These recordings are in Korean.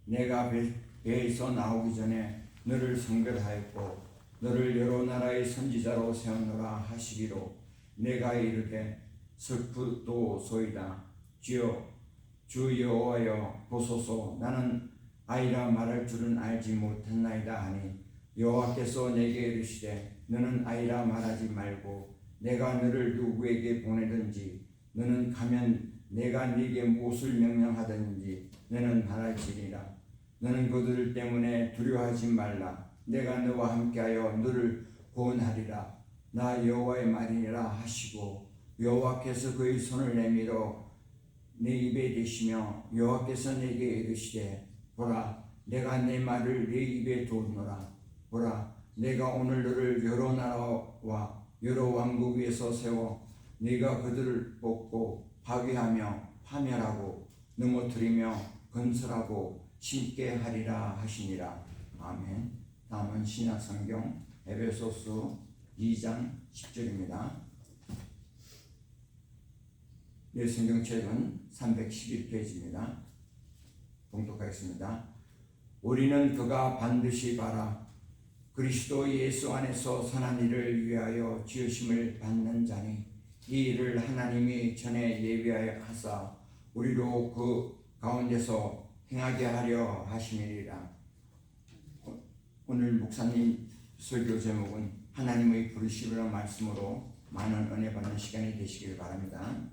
내가 배에서 나오기 전에 너를 성별하였고 너를 여러 나라의 선지자로 세우노라 하시기로 내가 이르되 슬프도소이다. 주여 주 여호와여 보소서 나는 아이라 말할 줄은 알지 못했나이다 하니 여호와께서 내게 이르시되 너는 아이라 말하지 말고 내가 너를 누구에게 보내든지 너는 가면 내가 네게 무엇을 명령하든지 너는 말할지니라. 너는 그들 때문에 두려워하지 말라. 내가 너와 함께하여 너를 구원하리라. 나 여호와의 말이니라 하시고 여호와께서 그의 손을 내밀어 내 입에 대시며 여호와께서 내게 이르시되 보라 내가 내 말을 네 입에 두노라. 보라 내가 오늘 너를 여러 나라와 여러 왕국 위에서 세워 네가 그들을 뽑고 파괴하며 파멸하고 넘어뜨리며 건설하고 심게 하리라 하시니라. 아멘. 다음은 신약성경 에베소서 2장 10절입니다. 내 성경책은 311페이지입니다. 봉독하겠습니다. 우리는 그가 반드시 바라 그리스도 예수 안에서 선한 일을 위하여 지으심을 받는 자니 이 일을 하나님이 전에 예비하여 하사 우리로 그 가운데서 행하게 하려 하심이니라. 오늘 목사님 설교 제목은 하나님의 부르심이라는 말씀으로 많은 은혜 받는 시간이 되시길 바랍니다.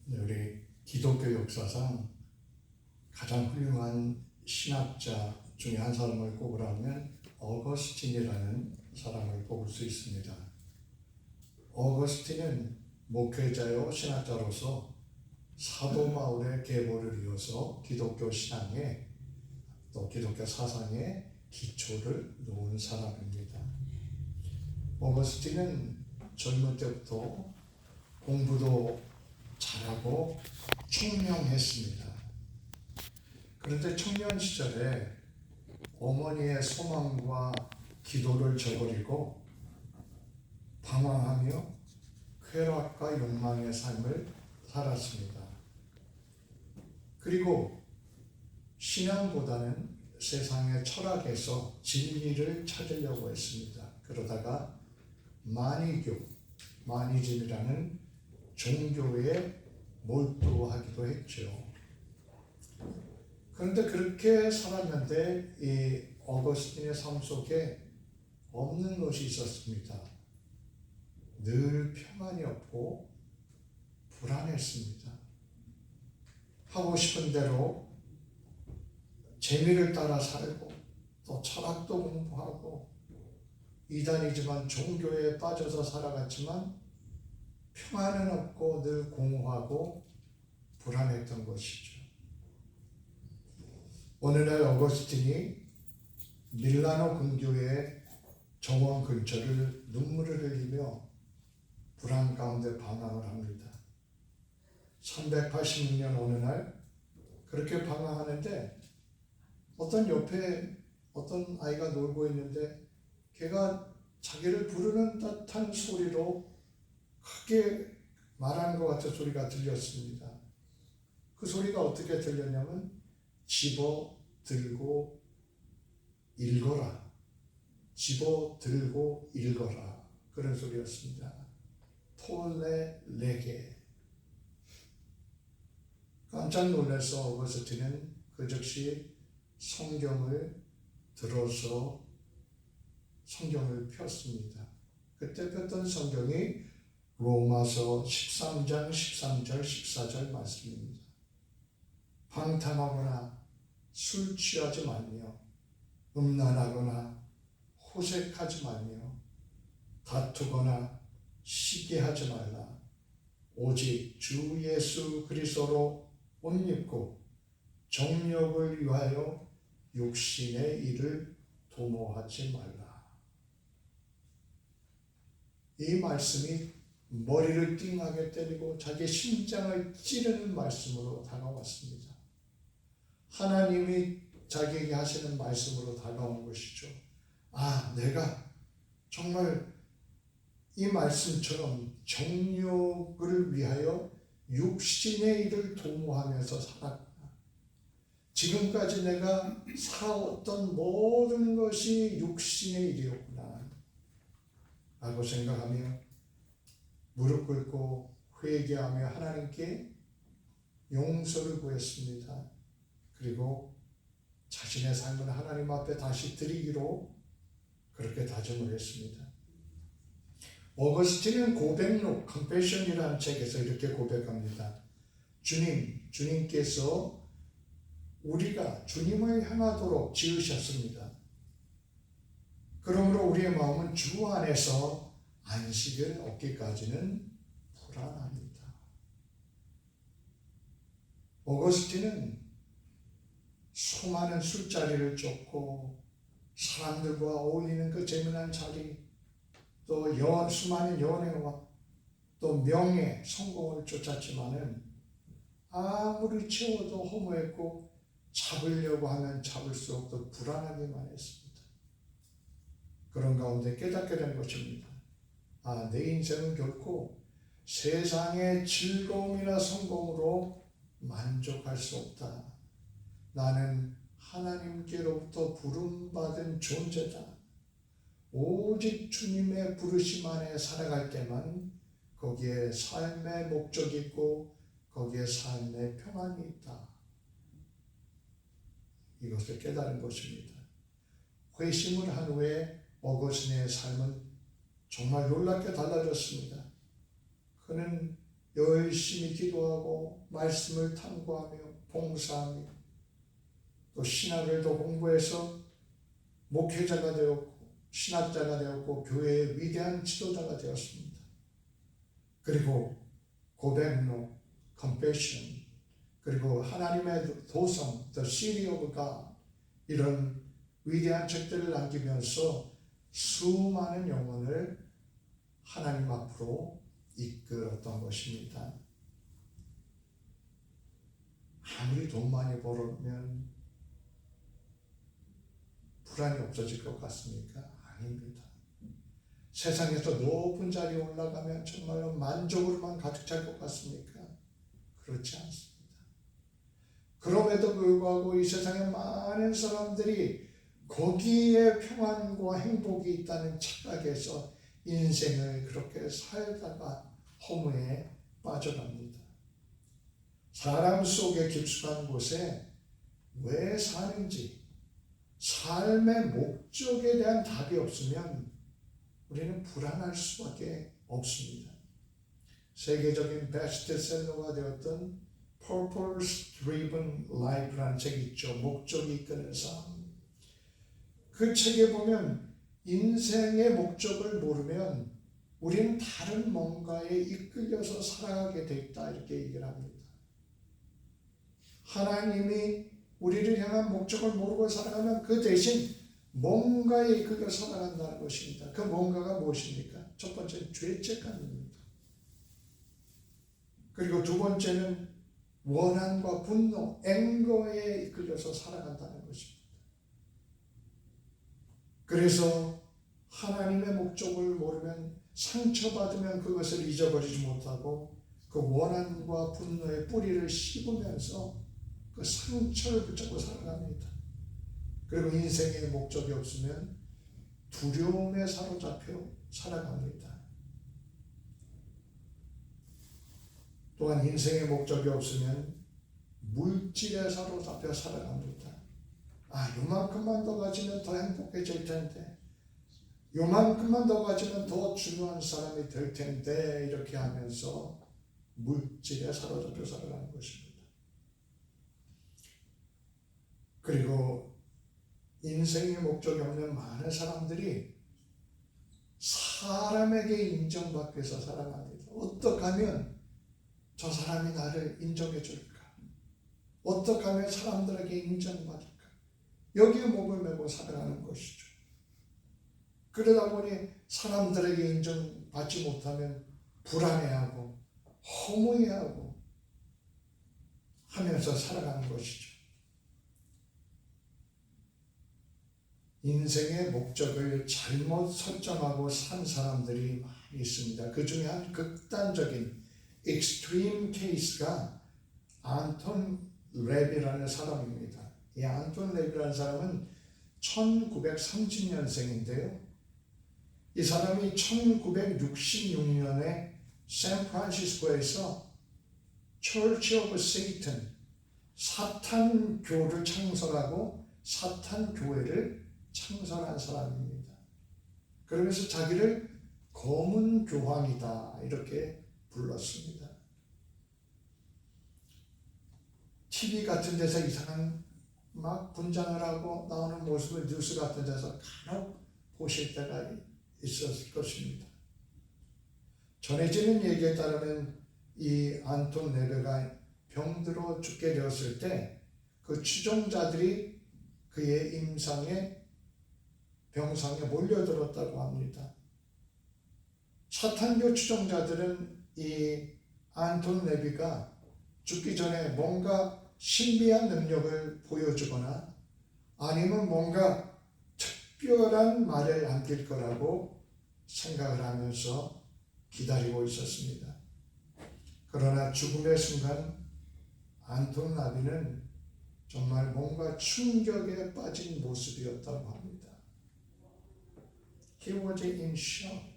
우리 기독교 역사상 가장 훌륭한 신학자 중에 한 사람을 꼽으라면 어거스틴이라는 사람을 꼽을 수 있습니다. 어거스틴은 목회자요 신학자로서 사도 바울의 계보를 이어서 기독교 신앙에 또 기독교 사상에 기초를 놓은 사람입니다. 어거스틴은 젊을 때부터 공부도 잘하고 총명했습니다. 그런데 청년 시절에 어머니의 소망과 기도를 저버리고 방황하며 쾌락과 욕망의 삶을 살았습니다. 그리고 신앙보다는 세상의 철학에서 진리를 찾으려고 했습니다. 그러다가 마니즘이라는 종교에 몰두하기도 했죠. 그런데 그렇게 살았는데 이 어거스틴의 삶 속에 없는 것이 있었습니다. 늘 평안이 없고 불안했습니다. 하고 싶은 대로 재미를 따라 살고 또 철학도 공부하고 이단이지만 종교에 빠져서 살아갔지만 평안은 없고 늘 공허하고 불안했던 것이죠. 어느 날 어거스틴이 밀라노 근교의 정원 근처를 눈물을 흘리며 불안 가운데 방황을 합니다. 386년 어느 날 그렇게 방황하는데 옆에 어떤 아이가 놀고 있는데 걔가 자기를 부르는 듯한 소리로 크게 말하는 것 같은 소리가 들렸습니다. 그 소리가 어떻게 들렸냐면 집어 들고 읽어라. 집어 들고 읽어라. 그런 소리였습니다. 톨레 레게. 깜짝 놀라서 어거스틴은 그 즉시 성경을 들어서 성경을 폈습니다. 그때 폈던 성경이 로마서 13장 13절 14절 말씀입니다. 방탕하거나 술 취하지 말며 음란하거나 호색하지 말며 다투거나 시기하지 말라. 오직 주 예수 그리스도로 옷 입고 정욕을 위하여 육신의 일을 도모하지 말라. 이 말씀이 머리를 띵하게 때리고 자기 심장을 찌르는 말씀으로 다가왔습니다. 하나님이 자기에게 하시는 말씀으로 다가온 것이죠. 내가 정말 이 말씀처럼 정욕을 위하여 육신의 일을 도모하면서 살았구나. 지금까지 내가 살아왔던 모든 것이 육신의 일이었구나 라고 생각하며 무릎 꿇고 회개하며 하나님께 용서를 구했습니다. 그리고 자신의 삶을 하나님 앞에 다시 드리기로 그렇게 다짐을 했습니다. 어거스틴은 고백록 Confession이라는 책에서 이렇게 고백합니다. 주님께서 우리가 주님을 향하도록 지으셨습니다. 그러므로 우리의 마음은 주 안에서 안식을 얻기까지는 불안합니다. 어거스틴은 수많은 술자리를 쫓고 사람들과 어울리는 그 재미난 자리, 또 수많은 연애와 또 명예, 성공을 쫓았지만은 아무리 채워도 허무했고 잡으려고 하면 잡을 수 없도록 불안하기만 했습니다. 그런 가운데 깨닫게 된 것입니다. 내 인생은 결코 세상의 즐거움이나 성공으로 만족할 수 없다. 나는 하나님께로부터 부름받은 존재다. 오직 주님의 부르심 안에 살아갈 때만 거기에 삶의 목적이 있고 거기에 삶의 평안이 있다. 이것을 깨달은 것입니다. 회심을 한 후에 어거스틴의 삶은 정말 놀랍게 달라졌습니다. 그는 열심히 기도하고 말씀을 탐구하며 봉사하며 또 신학을 더 공부해서 목회자가 되었고 신학자가 되었고 교회의 위대한 지도자가 되었습니다. 그리고 고백록, Confession, 그리고 하나님의 도성, The City of God, 이런 위대한 책들을 남기면서 수많은 영혼을 하나님 앞으로 이끌었던 것입니다. 아무리 돈 많이 벌으면 불안이 없어질 것 같습니까? 아닙니다. 세상에서 높은 자리에 올라가면 정말로 만족으로만 가득 찰 것 같습니까? 그렇지 않습니다. 그럼에도 불구하고 이 세상에 많은 사람들이 거기에 평안과 행복이 있다는 착각에서 인생을 그렇게 살다가 허무에 빠져갑니다. 사람 속에 깊숙한 곳에 왜 사는지 삶의 목적에 대한 답이 없으면 우리는 불안할 수밖에 없습니다. 세계적인 베스트셀러가 되었던 Purpose Driven Life라는 책이 있죠. 목적이 이끄는 삶. 그 책에 보면 인생의 목적을 모르면 우리는 다른 뭔가에 이끌려서 살아가게 돼 있다 이렇게 얘기를 합니다. 하나님이 우리를 향한 목적을 모르고 살아가면 그 대신 뭔가에 이끌려 살아간다는 것입니다. 그 뭔가가 무엇입니까? 첫 번째는 죄책감입니다. 그리고 두 번째는 원한과 분노, 앵거에 이끌려서 살아간다는 것입니다. 그래서 하나님의 목적을 모르면 상처받으면 그것을 잊어버리지 못하고 그 원한과 분노의 뿌리를 씹으면서 그 상처를 붙잡고 살아갑니다. 그리고 인생의 목적이 없으면 두려움에 사로잡혀 살아갑니다. 또한 인생의 목적이 없으면 물질에 사로잡혀 살아갑니다. 요만큼만 더 가지면 더 행복해질 텐데, 요만큼만 더 가지면 더 중요한 사람이 될 텐데, 이렇게 하면서 물질에 사로잡혀 살아가는 것입니다. 그리고 인생의 목적이 없는 많은 사람들이 사람에게 인정받기 위해서 살아갑니다. 어떻게 하면 저 사람이 나를 인정해 줄까? 어떻게 하면 사람들에게 인정받을까? 여기에 목을 메고 살아가는 것이죠. 그러다 보니 사람들에게 인정받지 못하면 불안해하고 허무해하고 하면서 살아가는 것이죠. 인생의 목적을 잘못 설정하고 산 사람들이 많이 있습니다. 그 중에 한 극단적인 익스트림 케이스가 안톤 랩이라는 사람입니다. 이 안톤 랩이라는 사람은 1930년생인데요. 이 사람이 1966년에 샌프란시스코에서 Church of Satan, 사탄교를 창설하고 사탄교회를 창설한 사람입니다. 그러면서 자기를 검은 교황이다 이렇게 불렀습니다. TV 같은 데서 이상한 막 분장을 하고 나오는 모습을 뉴스 같은 데서 간혹 보실 때가 있었을 것입니다. 전해지는 얘기에 따르면 이 안톤 레베가 병들어 죽게 되었을 때 그 추종자들이 그의 임상에 병상에 몰려들었다고 합니다. 사탄교 추종자들은 이 안톤 레비가 죽기 전에 뭔가 신비한 능력을 보여주거나 아니면 뭔가 특별한 말을 남길 거라고 생각을 하면서 기다리고 있었습니다. 그러나 죽음의 순간 안톤 라비는 정말 뭔가 충격에 빠진 모습이었다고 합니다. He was in shock.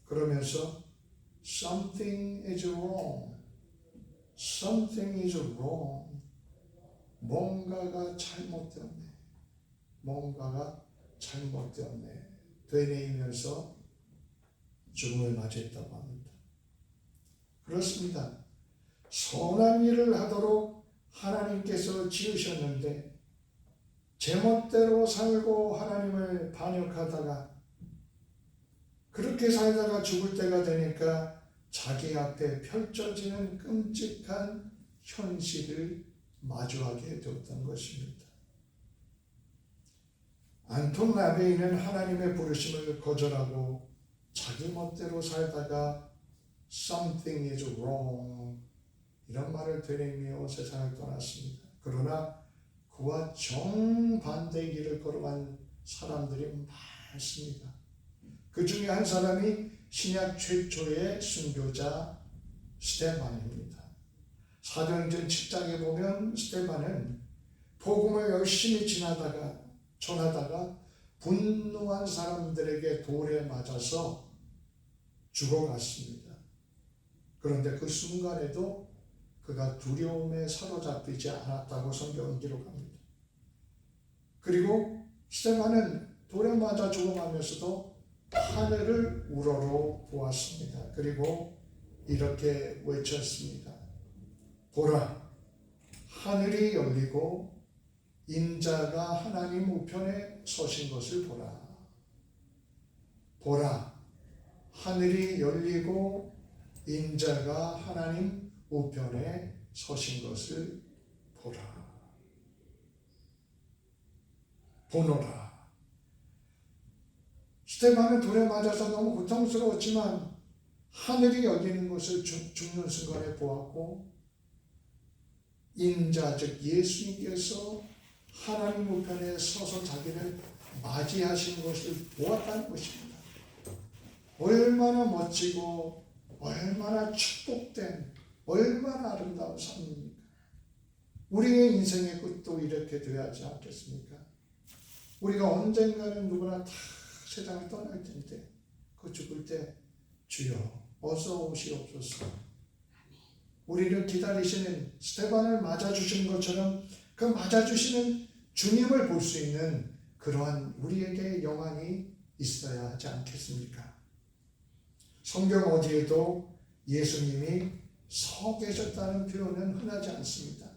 그러면서 Something is wrong. Something is wrong. 뭔가가 잘못되었네. 뭔가가 잘못되었네. 되뇌이면서 죽음을 맞이했다고 합니다. 그렇습니다. 선한 일을 하도록 하나님께서 지으셨는데 제멋대로 살고 하나님을 반역하다가 그렇게 살다가 죽을 때가 되니까 자기 앞에 펼쳐지는 끔찍한 현실을 마주하게 되었던 것입니다. 안톤 라베이는 하나님의 부르심을 거절하고 자기 멋대로 살다가 something is wrong 이런 말을 되뇌이며 세상을 떠났습니다. 그러나 그와 정반대의 길을 걸어간 사람들이 많습니다. 그 중에 한 사람이 신약 최초의 순교자 스데반입니다. 사도행전 7장에 보면 스데반은 복음을 열심히 전하다가 분노한 사람들에게 돌에 맞아서 죽어갔습니다. 그런데 그 순간에도 그가 두려움에 사로잡히지 않았다고 성경은 기록합니다. 그리고 스데반은 돌에 맞아 죽어가면서도 하늘을 우러러 보았습니다. 그리고 이렇게 외쳤습니다. 보라, 하늘이 열리고 인자가 하나님 우편에 서신 것을 보라. 보라, 하늘이 열리고 인자가 하나님 우편에 서신 것을 보라. 보노라. 스데반은 돌에 맞아서 너무 고통스러웠지만 하늘이 열리는 것을 죽는 순간에 보았고 인자 즉 예수님께서 하나님 우편에 서서 자기를 맞이하신 것을 보았다는 것입니다. 얼마나 멋지고 얼마나 축복된 얼마나 아름다운 삶입니까? 우리의 인생의 끝도 이렇게 되어야 하지 않겠습니까? 우리가 언젠가는 누구나 다 세상을 떠날 텐데 그 죽을 때 주여 어서 오시옵소서. 우리를 기다리시는 스데반을 맞아주시는 것처럼 그 맞아주시는 주님을 볼 수 있는 그러한 우리에게 영안이 있어야 하지 않겠습니까? 성경 어디에도 예수님이 서 계셨다는 표현은 흔하지 않습니다.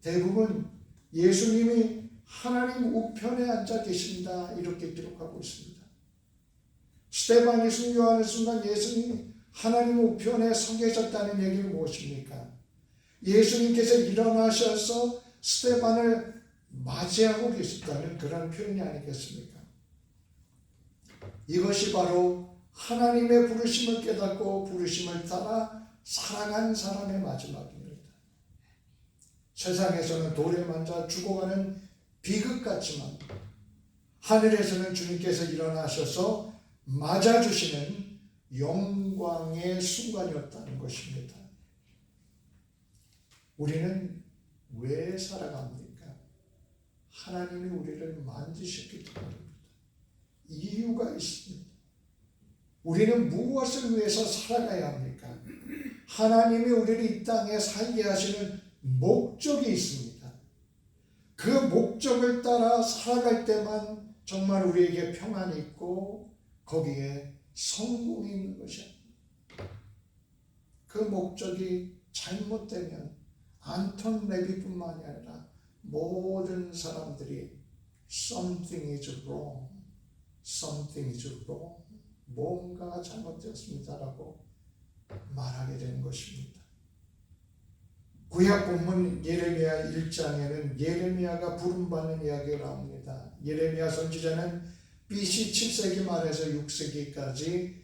대부분 예수님이 하나님 우편에 앉아 계신다 이렇게 기록하고 있습니다. 스데반이 순교하는 순간 예수님이 하나님 우편에 서 계셨다는 얘기는 무엇입니까? 예수님께서 일어나셔서 스데반을 맞이하고 계셨다는 그런 표현이 아니겠습니까? 이것이 바로 하나님의 부르심을 깨닫고 부르심을 따라 살아간 사람의 마지막입니다. 세상에서는 돌에 맞아 죽어가는 비극 같지만 하늘에서는 주님께서 일어나셔서 맞아주시는 영광의 순간이었다는 것입니다. 우리는 왜 살아갑니까? 하나님이 우리를 만드셨기 때문입니다. 이유가 있습니다. 우리는 무엇을 위해서 살아가야 합니까? 하나님이 우리를 이 땅에 살게 하시는 목적이 있습니다. 그 목적을 따라 살아갈 때만 정말 우리에게 평안이 있고 거기에 성공이 있는 것이야. 그 목적이 잘못되면 안톤 레비뿐만이 아니라 모든 사람들이 something is wrong, something is wrong, 뭔가가 잘못되었습니다라고 말하게 되는 것입니다. 구약 본문 예레미야 1장에는 예레미야가 부름받는 이야기가 나옵니다. 예레미야 선지자는 BC 7세기 말에서 6세기까지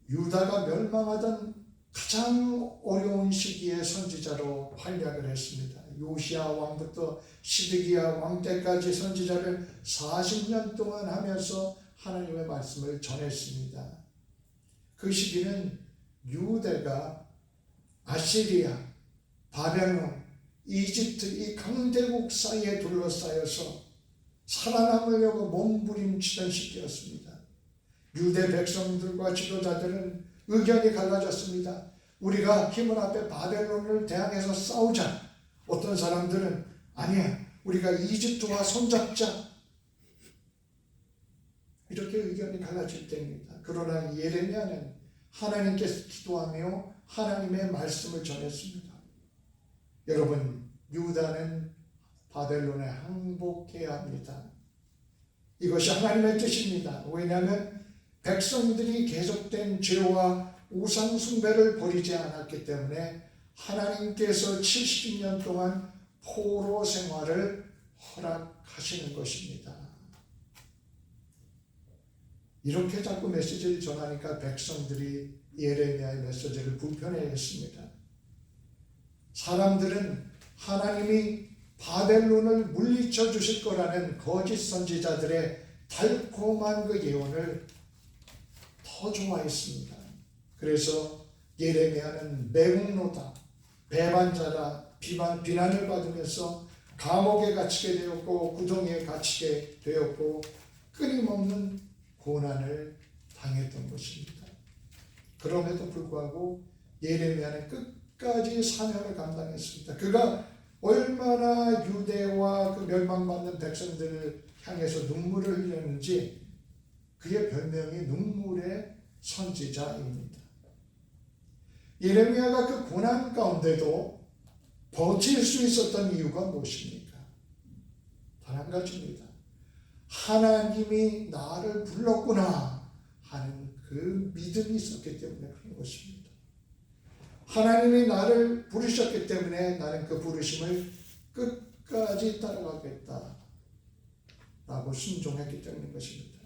유다가 멸망하던 가장 어려운 시기의 선지자로 활약을 했습니다. 요시야 왕부터 시드기야 왕 때까지 선지자를 40년 동안 하면서 하나님의 말씀을 전했습니다. 그 시기는 유대가 아시리아, 바벨론, 이집트 이 강대국 사이에 둘러싸여서 살아남으려고 몸부림치던 시기였습니다. 유대 백성들과 지도자들은 의견이 갈라졌습니다. 우리가 힘을 합해 바벨론을 대항해서 싸우자. 어떤 사람들은 아니야, 우리가 이집트와 손잡자. 이렇게 의견이 갈라질 때입니다. 그러나 예레미야는 하나님께서 기도하며 하나님의 말씀을 전했습니다. 여러분, 유다는 바벨론에 항복해야 합니다. 이것이 하나님의 뜻입니다. 왜냐하면 백성들이 계속된 죄와 우상 숭배를 버리지 않았기 때문에 하나님께서 70년 동안 포로 생활을 허락하시는 것입니다. 이렇게 자꾸 메시지를 전하니까 백성들이 예레미야의 메시지를 불편해했습니다. 사람들은 하나님이 바벨론을 물리쳐 주실 거라는 거짓 선지자들의 달콤한 그 예언을 더 좋아했습니다. 그래서 예레미야는 매국노다, 배반자다, 비난을 받으면서 감옥에 갇히게 되었고 구덩이에 갇히게 되었고 끊임없는 고난을 당했던 것입니다. 그럼에도 불구하고 예레미야는 끝까지 사명을 감당했습니다. 그가 얼마나 유대와 그 멸망받는 백성들을 향해서 눈물을 흘렸는지 그의 별명이 눈물의 선지자입니다. 예레미야가 그 고난 가운데도 버틸 수 있었던 이유가 무엇입니까? 단 한 가지입니다. 하나님이 나를 불렀구나 하는 그 믿음이 있었기 때문에 그런 것입니다. 하나님이 나를 부르셨기 때문에 나는 그 부르심을 끝까지 따라가겠다 라고 순종했기 때문인 것입니다.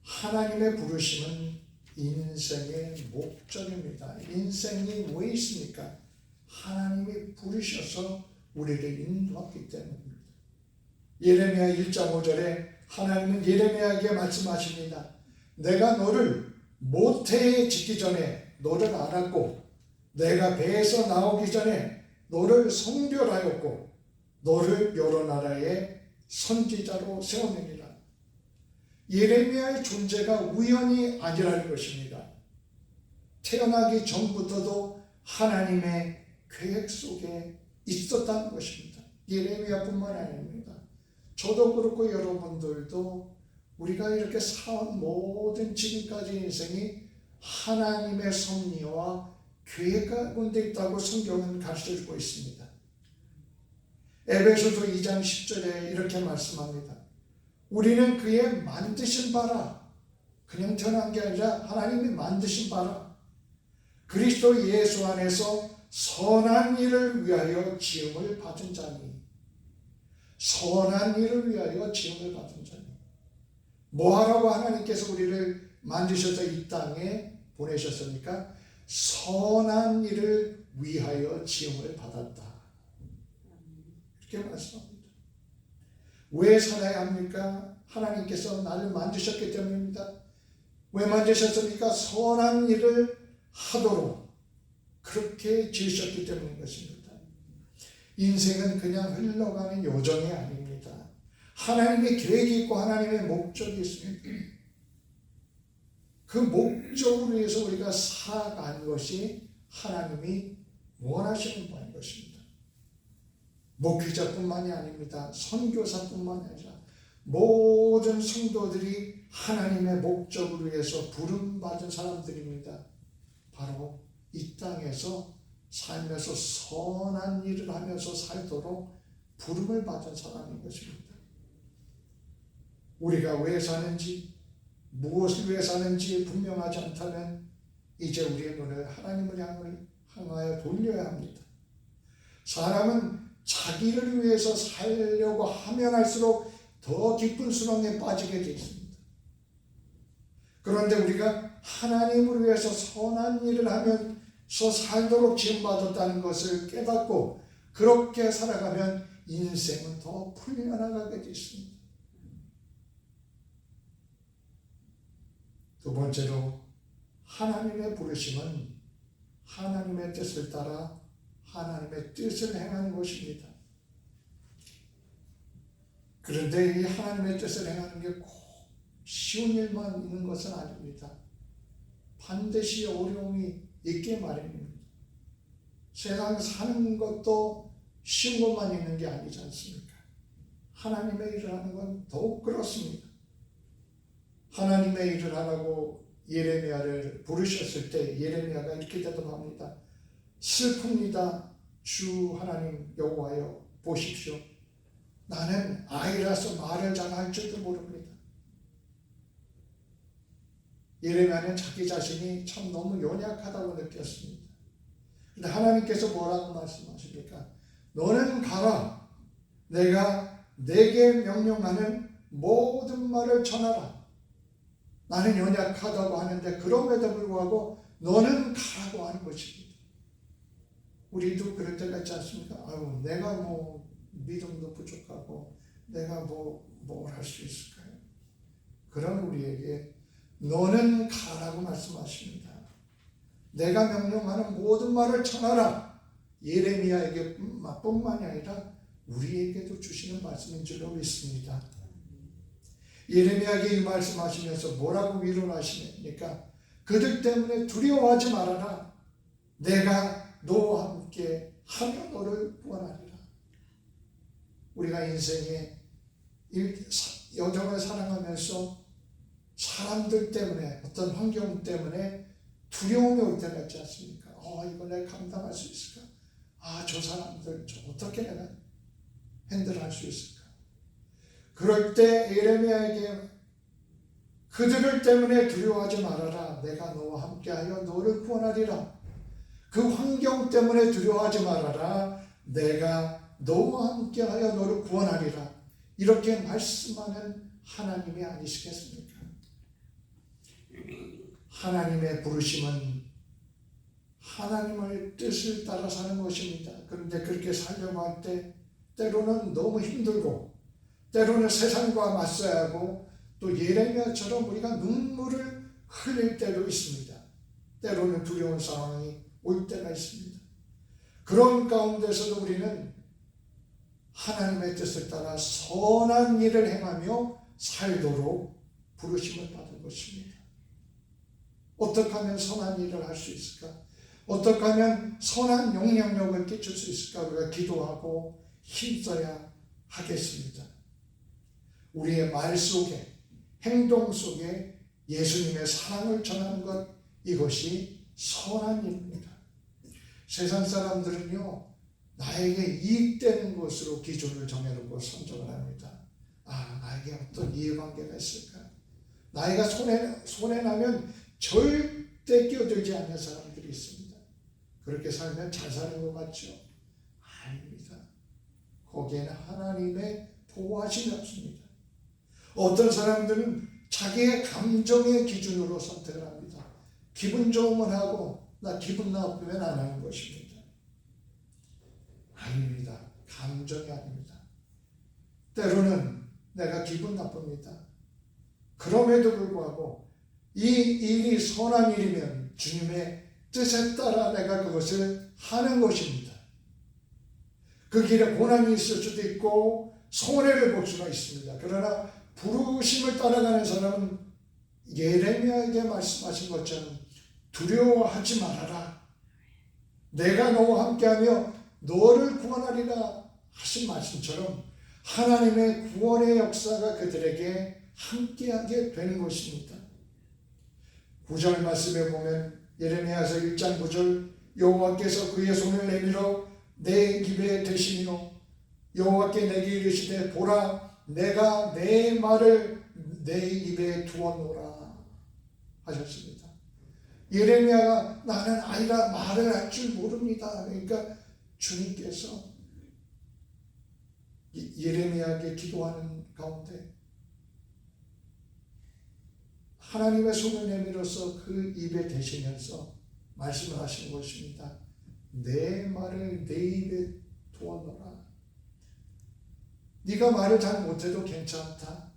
하나님의 부르심은 인생의 목적입니다. 인생이 왜 있습니까? 하나님이 부르셔서 우리를 인도했기 때문입니다. 예레미야 1장 5절에 하나님은 예레미야에게 말씀하십니다. 내가 너를 모태에 짓기 전에 너를 알았고 내가 배에서 나오기 전에 너를 성별하였고 너를 여러 나라의 선지자로 세웠느니라. 예레미야의 존재가 우연이 아니라는 것입니다. 태어나기 전부터도 하나님의 계획 속에 있었다는 것입니다. 예레미야뿐만 아닙니다. 저도 그렇고 여러분들도 우리가 이렇게 살아온 모든 지금까지 인생이 하나님의 섭리와 계획 가운데 있다고 성경은 가르쳐주고 있습니다. 에베소서 2장 10절에 이렇게 말씀합니다. 우리는 그의 만드신 바라, 그냥 태어난 게 아니라 하나님이 만드신 바라, 그리스도 예수 안에서 선한 일을 위하여 지음을 받은 자니. 선한 일을 위하여 지음을 받은 자니. 뭐하라고 하나님께서 우리를 만드셔서 이 땅에 보내셨습니까? 선한 일을 위하여 지음을 받았다. 이렇게 말씀합니다. 왜 살아야 합니까? 하나님께서 나를 만드셨기 때문입니다. 왜 만드셨습니까? 선한 일을 하도록 그렇게 지으셨기 때문인 것입니다. 인생은 그냥 흘러가는 요정이 아닙니다. 하나님의 계획이 있고 하나님의 목적이 있습니다. 그 목적을 위해서 우리가 살아간 것이 하나님이 원하시는 바인 것입니다. 목회자뿐만이 아닙니다. 선교사뿐만이 아니라 모든 성도들이 하나님의 목적을 위해서 부름받은 사람들입니다. 바로 이 땅에서 살면서 선한 일을 하면서 살도록 부름을 받은 사람인 것입니다. 우리가 왜 사는지, 무엇을 위해 사는지 분명하지 않다면 이제 우리의 눈을 하나님을 향하여 돌려야 합니다. 사람은 자기를 위해서 살려고 하면 할수록 더 깊은 수렁에 빠지게 되어 있습니다. 그런데 우리가 하나님을 위해서 선한 일을 하면서 살도록 지음받았다는 것을 깨닫고 그렇게 살아가면 인생은 더 풀려나가게 되어 있습니다. 두 번째로 하나님의 부르심은 하나님의 뜻을 따라 하나님의 뜻을 행하는 것입니다. 그런데 이 하나님의 뜻을 행하는 게 꼭 쉬운 일만 있는 것은 아닙니다. 반드시 어려움이 있게 마련입니다. 세상 사는 것도 쉬운 것만 있는 게 아니지 않습니까? 하나님의 일을 하는 건 더욱 그렇습니다. 하나님의 일을 하라고 예레미야를 부르셨을 때 예레미야가 이렇게 대답합니다. 슬픕니다. 주 하나님 여호와여 보십시오. 나는 아이라서 말을 잘 할 줄도 모릅니다. 예레미야는 자기 자신이 참 너무 연약하다고 느꼈습니다. 근데 하나님께서 뭐라고 말씀하십니까? 너는 가라. 내가 내게 명령하는 모든 말을 전하라. 나는 연약하다고 하는데 그럼에도 불구하고 너는 가라고 하는 것입니다. 우리도 그럴 때가 있지 않습니까? 아유, 내가 뭐 믿음도 부족하고 내가 뭘 할 수 있을까요? 그런 우리에게 너는 가라고 말씀하십니다. 내가 명령하는 모든 말을 전하라. 예레미야에게 뿐만이 아니라 우리에게도 주시는 말씀인 줄로 믿습니다. 예레미야에게 이 말씀하시면서 뭐라고 위로를 하시니까 그들 때문에 두려워하지 말아라. 내가 너와 함께 하며 너를 구원하리라. 우리가 인생의 여정을 살아가면서 사람들 때문에 어떤 환경 때문에 두려움이 올 때가 있지 않습니까? 이걸 내가 감당할 수 있을까? 저 사람들 어떻게 내가 핸들할 수 있을까? 그럴 때 예레미야에게 그들을 때문에 두려워하지 말아라. 내가 너와 함께하여 너를 구원하리라. 그 환경 때문에 두려워하지 말아라. 내가 너와 함께하여 너를 구원하리라. 이렇게 말씀하는 하나님이 아니시겠습니까? 하나님의 부르심은 하나님의 뜻을 따라 사는 것입니다. 그런데 그렇게 살려고 할 때 때로는 너무 힘들고 때로는 세상과 맞서야 하고 또 예레미야처럼 우리가 눈물을 흘릴 때도 있습니다. 때로는 두려운 상황이 올 때가 있습니다. 그런 가운데서도 우리는 하나님의 뜻을 따라 선한 일을 행하며 살도록 부르심을 받은 것입니다. 어떻게 하면 선한 일을 할 수 있을까? 어떻게 하면 선한 영향력을 끼칠 수 있을까? 우리가 기도하고 힘써야 하겠습니다. 우리의 말 속에 행동 속에 예수님의 사랑을 전하는 것, 이것이 선한 일입니다. 세상 사람들은요, 나에게 이익되는 것으로 기준을 정해놓고 선정을 합니다. 나에게 어떤 이해관계가 있을까? 나이가 손해 나면 절대 끼어들지 않는 사람들이 있습니다. 그렇게 살면 잘 사는 것 같죠? 아닙니다. 거기에는 하나님의 보호하심이 없습니다. 어떤 사람들은 자기의 감정의 기준으로 선택을 합니다. 기분 좋으면 하고 나 기분 나쁘면 안 하는 것입니다. 아닙니다. 감정이 아닙니다. 때로는 내가 기분 나쁩니다. 그럼에도 불구하고 이 일이 선한 일이면 주님의 뜻에 따라 내가 그것을 하는 것입니다. 그 길에 고난이 있을 수도 있고 손해를 볼 수가 있습니다. 그러나 부르심을 따라가는 사람은 예레미야에게 말씀하신 것처럼 두려워하지 말아라. 내가 너와 함께하며 너를 구원하리라 하신 말씀처럼 하나님의 구원의 역사가 그들에게 함께하게 되는 것입니다. 9절 말씀에 보면 예레미야서 1장 9절 여호와께서 그의 손을 내밀어 내 입에 대시며 여호와께 내게 이르시되 보라 내가 내 말을 내 입에 두었노라 하셨습니다. 예레미야가 나는 아이라 말을 할 줄 모릅니다. 그러니까 주님께서 예레미야에게 기도하는 가운데 하나님의 손을 내밀어서 그 입에 대시면서 말씀을 하시는 것입니다. 내 말을 내 입에 두었노라. 네가 말을 잘 못해도 괜찮다.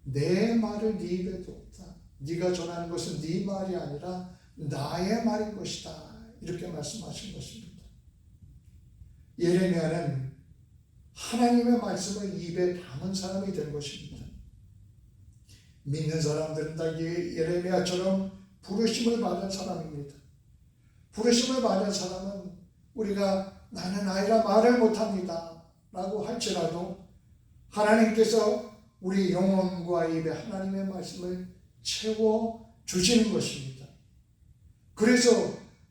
내 말을 네 입에 두었다. 네가 전하는 것은 네 말이 아니라 나의 말인 것이다. 이렇게 말씀하신 것입니다. 예레미야는 하나님의 말씀을 입에 담은 사람이 된 것입니다. 믿는 사람들은 다 예레미야처럼 부르심을 받은 사람입니다. 부르심을 받은 사람은 우리가 나는 아이라 말을 못합니다 라고 할지라도 하나님께서 우리 영혼과 입에 하나님의 말씀을 채워주시는 것입니다. 그래서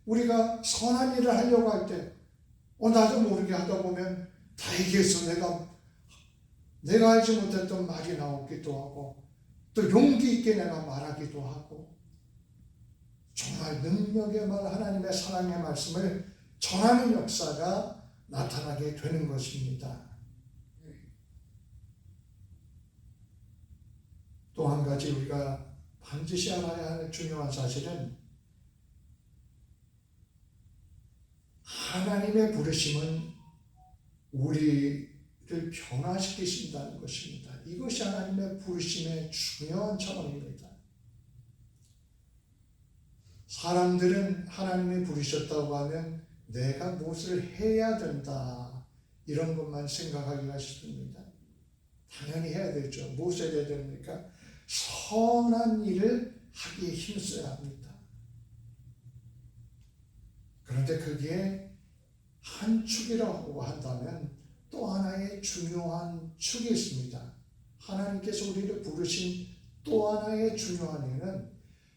우리가 선한 일을 하려고 할 때 나도 모르게 하다 보면 다이겠어 내가 알지 못했던 말이 나오기도 하고 또 용기 있게 내가 말하기도 하고 정말 능력의 말 하나님의 사랑의 말씀을 전하는 역사가 나타나게 되는 것입니다. 또 한 가지 우리가 반드시 알아야 할 중요한 사실은 하나님의 부르심은 우리를 변화시키신다는 것입니다. 이것이 하나님의 부르심의 중요한 차원입니다. 사람들은 하나님이 부르셨다고 하면 내가 무엇을 해야 된다 이런 것만 생각하기가 쉽습니다. 당연히 해야 되죠. 무엇을 해야 됩니까? 선한 일을 하기에 힘써야 합니다. 그런데 그게 한 축이라고 한다면 또 하나의 중요한 축이 있습니다. 하나님께서 우리를 부르신 또 하나의 중요한 일은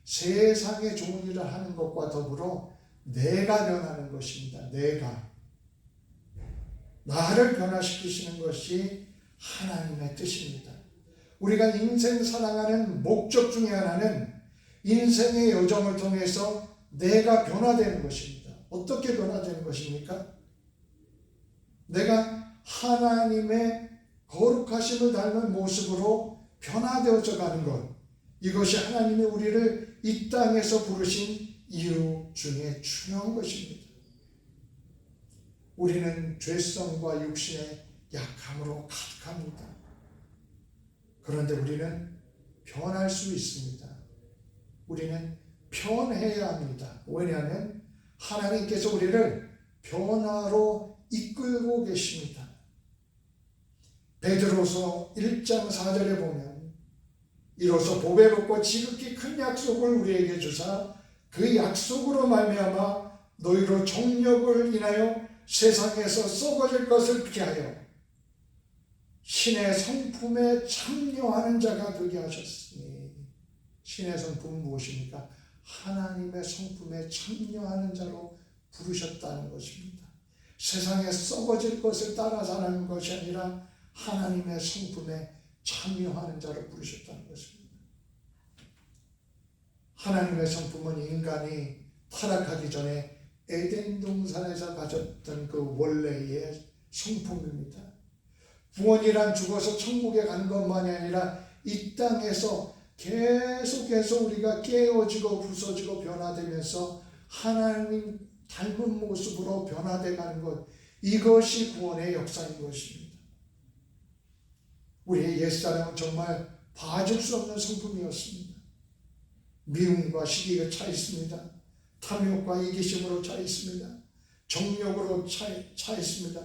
세상에 좋은 일을 하는 것과 더불어 내가 변하는 것입니다. 나를 변화시키시는 것이 하나님의 뜻입니다. 우리가 인생 살아가는 목적 중에 하나는 인생의 여정을 통해서 내가 변화되는 것입니다. 어떻게 변화되는 것입니까? 내가 하나님의 거룩하심을 닮은 모습으로 변화되어져 가는 것, 이것이 하나님이 우리를 이 땅에서 부르신 이유 중에 중요한 것입니다. 우리는 죄성과 육신의 약함으로 가득합니다. 그런데 우리는 변할 수 있습니다. 우리는 변해야 합니다. 왜냐하면 하나님께서 우리를 변화로 이끌고 계십니다. 베드로서 1장 4절에 보면 이로써 보배롭고 지극히 큰 약속을 우리에게 주사 그 약속으로 말미암아 너희로 정력을 인하여 세상에서 썩어질 것을 피하여 신의 성품에 참여하는 자가 되게 하셨으니, 신의 성품은 무엇입니까? 하나님의 성품에 참여하는 자로 부르셨다는 것입니다. 세상에 썩어질 것을 따라 사는 것이 아니라 하나님의 성품에 참여하는 자로 부르셨다는 것입니다. 하나님의 성품은 인간이 타락하기 전에 에덴 동산에서 가졌던 그 원래의 성품입니다. 구원이란 죽어서 천국에 가는 것만이 아니라 이 땅에서 계속해서 우리가 깨어지고 부서지고 변화되면서 하나님 닮은 모습으로 변화되어 가는 것, 이것이 구원의 역사인 것입니다. 우리의 옛사람은 정말 봐줄 수 없는 성품이었습니다. 미움과 시기가 차 있습니다. 탐욕과 이기심으로 차 있습니다. 정욕으로 차 있습니다.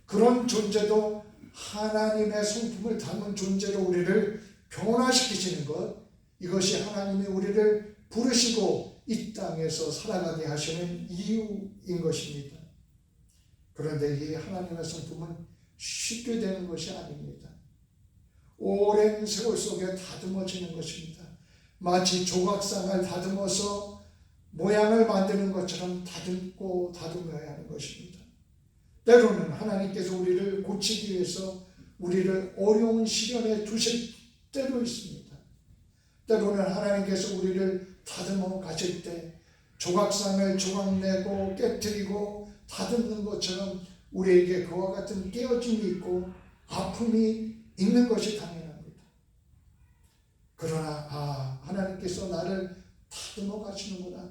그런 존재도 하나님의 성품을 담은 존재로 우리를 변화시키시는 것, 이것이 하나님이 우리를 부르시고 이 땅에서 살아가게 하시는 이유인 것입니다. 그런데 이 하나님의 성품은 쉽게 되는 것이 아닙니다. 오랜 세월 속에 다듬어지는 것입니다. 마치 조각상을 다듬어서 모양을 만드는 것처럼 다듬고 다듬어야 하는 것입니다. 때로는 하나님께서 우리를 고치기 위해서 우리를 어려운 시련에 두실 때도 있습니다. 때로는 하나님께서 우리를 다듬어 가실 때 조각상을 조각내고 깨뜨리고 다듬는 것처럼 우리에게 그와 같은 깨어짐이 있고 아픔이 있는 것이 당연합니다. 그러나 하나님께서 나를 다듬어 가시는구나,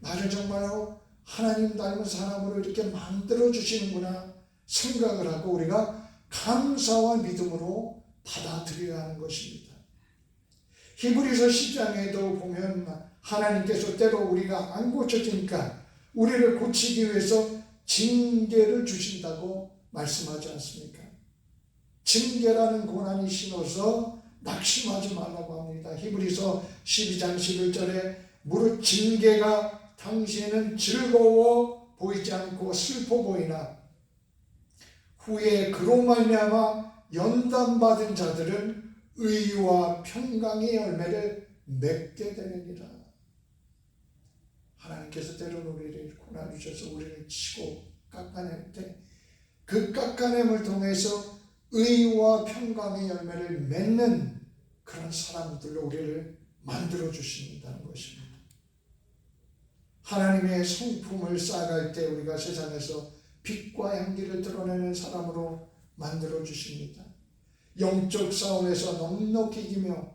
나를 정말로 하나님 닮은 사람으로 이렇게 만들어 주시는구나 생각을 하고 우리가 감사와 믿음으로 받아들여야 하는 것입니다. 히브리서 10장에도 보면 하나님께서 때로 우리가 안 고쳐지니까 우리를 고치기 위해서 징계를 주신다고 말씀하지 않습니까? 징계라는 고난이 신어서 낙심하지 말라고 합니다. 히브리서 12장 11절에 무릇 징계가 당시에는 즐거워 보이지 않고 슬퍼 보이나 후에 그로 말미암아 연단받은 자들은 의와 평강의 열매를 맺게 되느니라. 하나님께서 때로는 우리를 고난 주셔서 우리를 치고 깎아낼 때 그 깎아냄을 통해서 의와 평강의 열매를 맺는 그런 사람들로 우리를 만들어 주신다는 것입니다. 하나님의 성품을 쌓아갈 때 우리가 세상에서 빛과 향기를 드러내는 사람으로 만들어 주십니다. 영적 싸움에서 넉넉히 이기며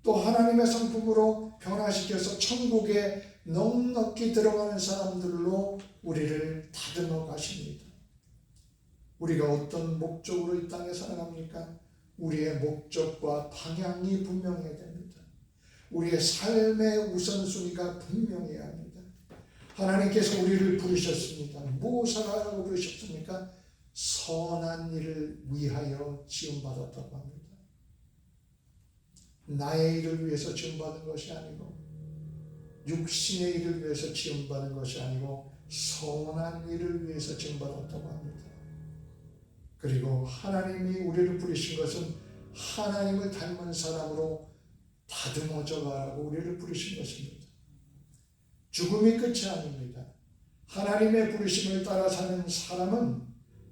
또 하나님의 성품으로 변화시켜서 천국에 넉넉히 들어가는 사람들로 우리를 다듬어 가십니다. 우리가 어떤 목적으로 이 땅에 살아갑니까? 우리의 목적과 방향이 분명해야 됩니다. 우리의 삶의 우선순위가 분명해야 합니다. 하나님께서 우리를 부르셨습니다. 무엇을 하라고 부르셨습니까? 선한 일을 위하여 지음받았다고 합니다. 나의 일을 위해서 지음받은 것이 아니고 육신의 일을 위해서 지음받은 것이 아니고 선한 일을 위해서 지음받았다고 합니다. 그리고 하나님이 우리를 부르신 것은 하나님을 닮은 사람으로 다듬어져 가라고 우리를 부르신 것입니다. 죽음이 끝이 아닙니다. 하나님의 부르심을 따라 사는 사람은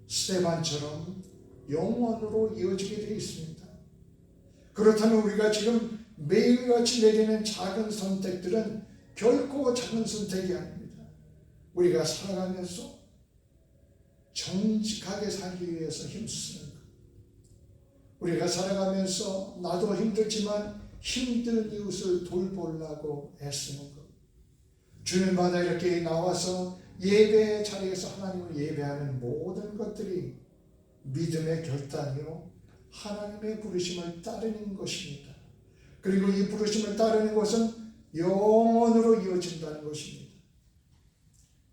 스데반처럼 영원으로 이어지게 되어 있습니다. 그렇다면 우리가 지금 매일같이 내리는 작은 선택들은 결코 작은 선택이 아닙니다. 우리가 살아가면서 정직하게 살기 위해서 힘쓰는 것, 우리가 살아가면서 나도 힘들지만 힘든 이웃을 돌보려고 애쓰는 것, 주님마다 이렇게 나와서 예배 자리에서 하나님을 예배하는 모든 것들이 믿음의 결단이요 하나님의 부르심을 따르는 것입니다. 그리고 이 부르심을 따르는 것은 영원으로 이어진다는 것입니다.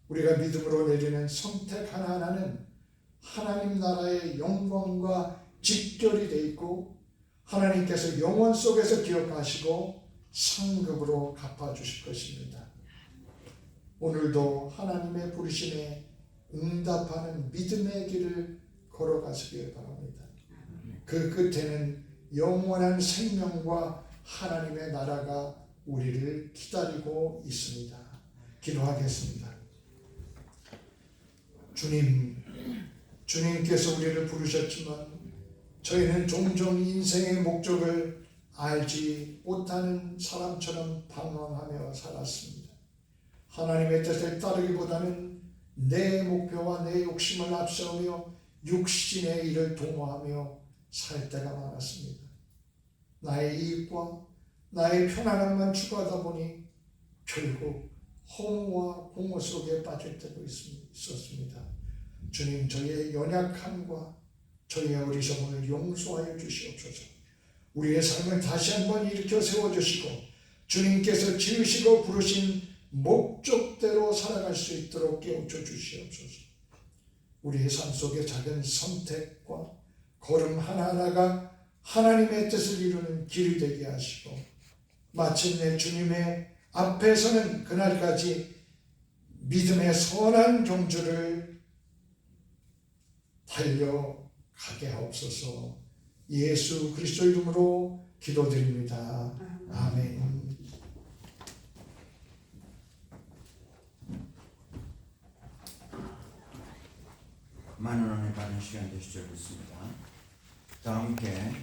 우리가 믿음으로 내리는 선택 하나하나는 하나님 나라의 영광과 직결이 되어 있고 하나님께서 영원 속에서 기억하시고 상급으로 갚아주실 것입니다. 오늘도 하나님의 부르심에 응답하는 믿음의 길을 걸어가시길 바랍니다. 그 끝에는 영원한 생명과 하나님의 나라가 우리를 기다리고 있습니다. 기도하겠습니다. 주님께서 우리를 부르셨지만 저희는 종종 인생의 목적을 알지 못하는 사람처럼 방황하며 살았습니다. 하나님의 뜻을 따르기보다는 내 목표와 내 욕심을 앞세우며 육신의 일을 도모하며 살 때가 많았습니다. 나의 이익과 나의 편안함만 추구하다 보니 결국 허무와 공허 속에 빠질 때도 있었습니다. 주님, 저의 연약함과 저희의 어리석음을 용서하여 주시옵소서. 우리의 삶을 다시 한번 일으켜 세워주시고 주님께서 지으시고 부르신 목적대로 살아갈 수 있도록 깨우쳐 주시옵소서. 우리의 삶 속에 작은 선택과 걸음 하나하나가 하나님의 뜻을 이루는 길이 되게 하시고 마침내 주님의 앞에 서는 그날까지 믿음의 선한 경주를 달려가게 하옵소서. 예수 그리스도 이름으로 기도드립니다. 아멘. 많은 은혜 받는 시간 되시길 믿습니다. 다 함께